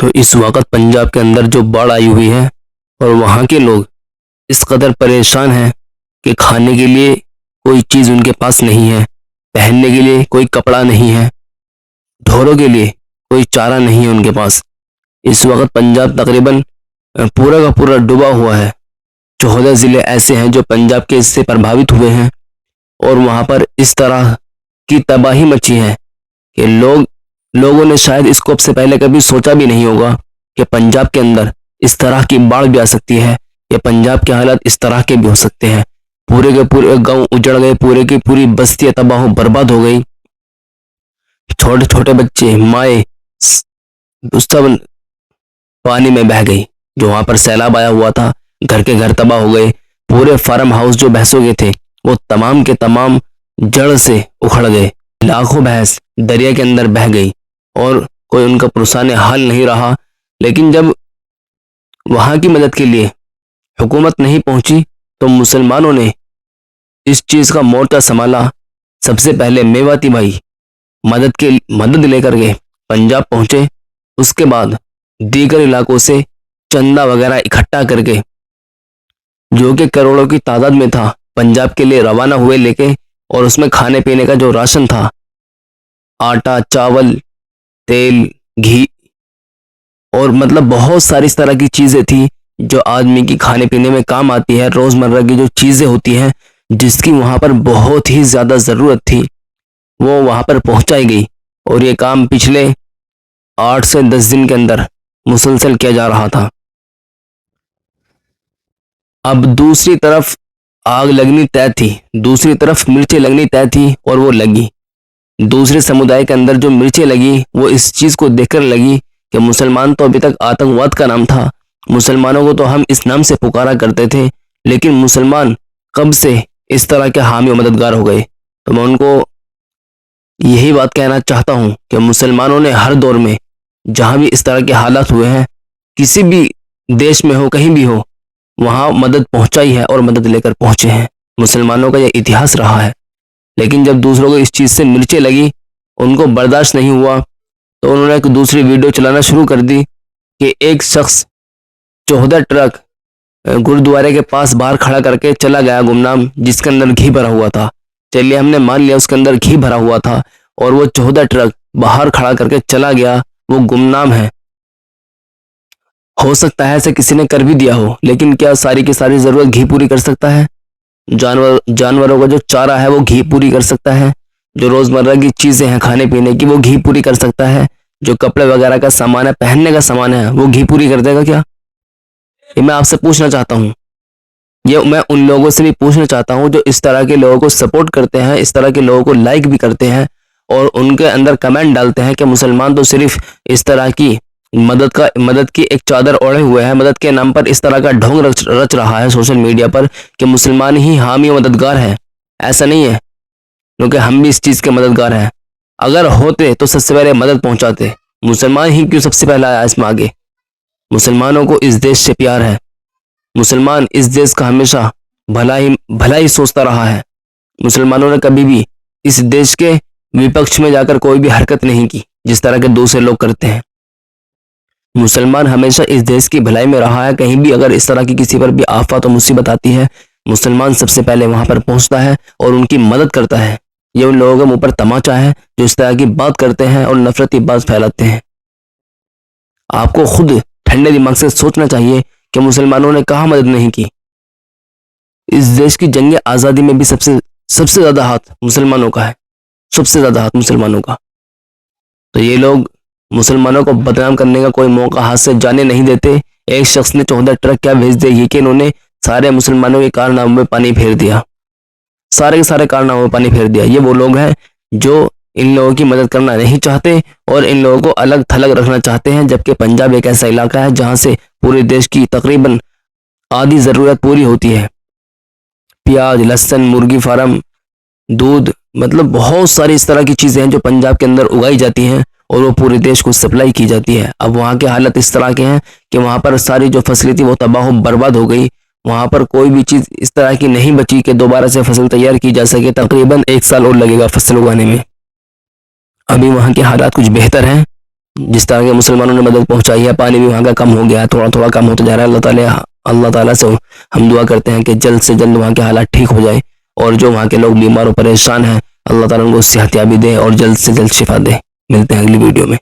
तो इस वक्त पंजाब के अंदर जो बाढ़ आई हुई है और वहाँ के लोग इस कदर परेशान हैं कि खाने के लिए कोई चीज़ उनके पास नहीं है, पहनने के लिए कोई कपड़ा नहीं है, ढोरों के लिए कोई चारा नहीं है उनके पास। इस वक्त पंजाब तकरीबन पूरा का पूरा डूबा हुआ है। 14 ज़िले ऐसे हैं जो पंजाब के इससे प्रभावित हुए हैं और वहाँ पर इस तरह की तबाही मची है कि लोगों ने शायद इसको से पहले कभी सोचा भी नहीं होगा कि पंजाब के अंदर इस तरह की बाढ़ भी आ सकती है या पंजाब के हालात इस तरह के भी हो सकते हैं। पूरे के पूरे गांव उजड़ गए, पूरे की पूरी बस्तियां तबाह बर्बाद हो गई। छोटे छोटे बच्चे, माए सब पानी में बह गई। जो वहां पर सैलाब आया हुआ था, घर के घर तबाह हो गए। पूरे फार्म हाउस जो भैंसों के थे वो तमाम के तमाम जड़ से उखड़ गए। लाखों भैंस दरिया के अंदर बह गई और कोई उनका पुरसाने हाल नहीं रहा। लेकिन जब वहां की मदद के लिए हुकूमत नहीं पहुंची तो मुसलमानों ने इस चीज का मोर्चा संभाला। सबसे पहले मेवाती भाई मदद लेकर के पंजाब पहुंचे। उसके बाद दीगर इलाकों से चंदा वगैरह इकट्ठा करके जो कि करोड़ों की तादाद में था पंजाब के लिए रवाना हुए लेके। और उसमें खाने पीने का जो राशन था, आटा, चावल, तेल, घी और मतलब बहुत सारी इस तरह की चीजें थी जो आदमी की खाने पीने में काम आती है। रोजमर्रा की जो चीजें होती हैं जिसकी वहां पर बहुत ही ज्यादा जरूरत थी वो वहां पर पहुंचाई गई। और ये काम पिछले 8 से 10 दिन के अंदर मुसलसल किया जा रहा था। अब दूसरी तरफ आग लगनी तय थी, दूसरी तरफ मिर्चें लगनी तय थी और वो लगी। दूसरे समुदाय के अंदर जो मिर्चें लगी वो इस चीज को देखकर लगी कि मुसलमान तो अभी तक आतंकवाद का नाम था, मुसलमानों को तो हम इस नाम से पुकारा करते थे, लेकिन मुसलमान कब से इस तरह के हामी और मददगार हो गए। तो मैं उनको यही बात कहना चाहता हूं कि मुसलमानों ने हर दौर में जहां भी इस तरह के हालात हुए हैं, किसी भी देश में हो, कहीं भी हो, वहां मदद पहुंचाई है और मदद लेकर पहुंचे हैं। मुसलमानों का यह इतिहास रहा है। लेकिन जब दूसरों को इस चीज से मिर्चें लगी, उनको बर्दाश्त नहीं हुआ तो उन्होंने एक दूसरी वीडियो चलाना शुरू कर दी कि एक शख्स 14 ट्रक गुरुद्वारे के पास बाहर खड़ा करके चला गया गुमनाम, जिसके अंदर घी भरा हुआ था। चलिए हमने मान लिया उसके अंदर घी भरा हुआ था और वो 14 ट्रक बाहर खड़ा करके चला गया, वो गुमनाम है। हो सकता है ऐसे किसी ने कर भी दिया हो, लेकिन क्या सारी की सारी जरूरत घी पूरी कर सकता है? जानवरों का जो चारा है वो घी पूरी कर सकता है? जो रोजमर्रा की चीजें हैं खाने पीने की वो घी पूरी कर सकता है? जो कपड़े वगैरह का सामान है, पहनने का सामान है, वो घी पूरी कर देगा क्या? ये मैं आपसे पूछना चाहता हूँ। ये मैं उन लोगों से भी पूछना चाहता हूँ जो इस तरह के लोगों को सपोर्ट करते हैं, इस तरह के लोगों को लाइक भी करते हैं और उनके अंदर कमेंट डालते हैं कि मुसलमान तो सिर्फ इस तरह की मदद की एक चादर ओढ़े हुए हैं, मदद के नाम पर इस तरह का ढोंग रच रहा है सोशल मीडिया पर कि मुसलमान ही हामी और मददगार है। ऐसा नहीं है, क्योंकि हम भी इस चीज के मददगार हैं। अगर होते तो सबसे पहले मदद पहुंचाते। मुसलमान ही क्यों सबसे पहला आया इसमें आगे? मुसलमानों को इस देश से प्यार है। मुसलमान इस देश का हमेशा भला ही सोचता रहा है। मुसलमानों ने कभी भी इस देश के विपक्ष में जाकर कोई भी हरकत नहीं की जिस तरह के दूसरे लोग करते हैं। मुसलमान हमेशा इस देश की भलाई में रहा है। कहीं भी अगर इस तरह की किसी पर भी आफत और मुसीबत आती है, मुसलमान सबसे पहले वहां पर पहुंचता है और उनकी मदद करता है। ये उन लोगों के मुंह पर तमाचा है जो इस तरह की बात करते हैं और नफरती बात फैलाते हैं। आपको खुद ठंडे दिमाग से सोचना चाहिए कि मुसलमानों ने कहाँ मदद नहीं की। इस देश की जंग आज़ादी में भी सबसे ज्यादा हाथ मुसलमानों का है, सबसे ज्यादा हाथ मुसलमानों का। तो ये लोग मुसलमानों को बदनाम करने का कोई मौका हाथ से जाने नहीं देते। एक शख्स ने 14 ट्रक क्या भेज दिए, ये कि इन्होंने सारे मुसलमानों के कारनामों में पानी फेर दिया, सारे के सारे कारनामों में पानी फेर दिया। ये वो लोग हैं जो इन लोगों की मदद करना नहीं चाहते और इन लोगों को अलग थलग रखना चाहते हैं। जबकि पंजाब एक ऐसा इलाका है जहां से पूरे देश की तकरीबन आधी जरूरत पूरी होती है। प्याज, लहसुन, मुर्गी फार्म, दूध, मतलब बहुत सारी इस तरह की चीजें हैं जो पंजाब के अंदर उगाई जाती हैं और वो पूरे देश को सप्लाई की जाती है। अब वहाँ के हालत इस तरह के हैं कि वहाँ पर सारी जो फसलें थी वो तबाह बर्बाद हो गई। वहाँ पर कोई भी चीज़ इस तरह की नहीं बची कि दोबारा से फसल तैयार की जा सके। तकरीबन 1 साल और लगेगा फसल उगाने में। अभी वहाँ के हालात कुछ बेहतर हैं, जिस तरह के मुसलमानों ने मदद पहुंचाई है, पानी भी वहाँ का कम हो गया है, थोड़ा थोड़ा कम होता जा रहा है। अल्लाह ताला से हम दुआ करते हैं कि जल्द से जल्द वहाँ के हालात ठीक हो जाए, और जो वहाँ के लोग बीमार और परेशान हैं, अल्लाह ताला उनको सेहतयाबी दे और जल्द से जल्द शिफा दे। मिलते हैं अगली वीडियो में।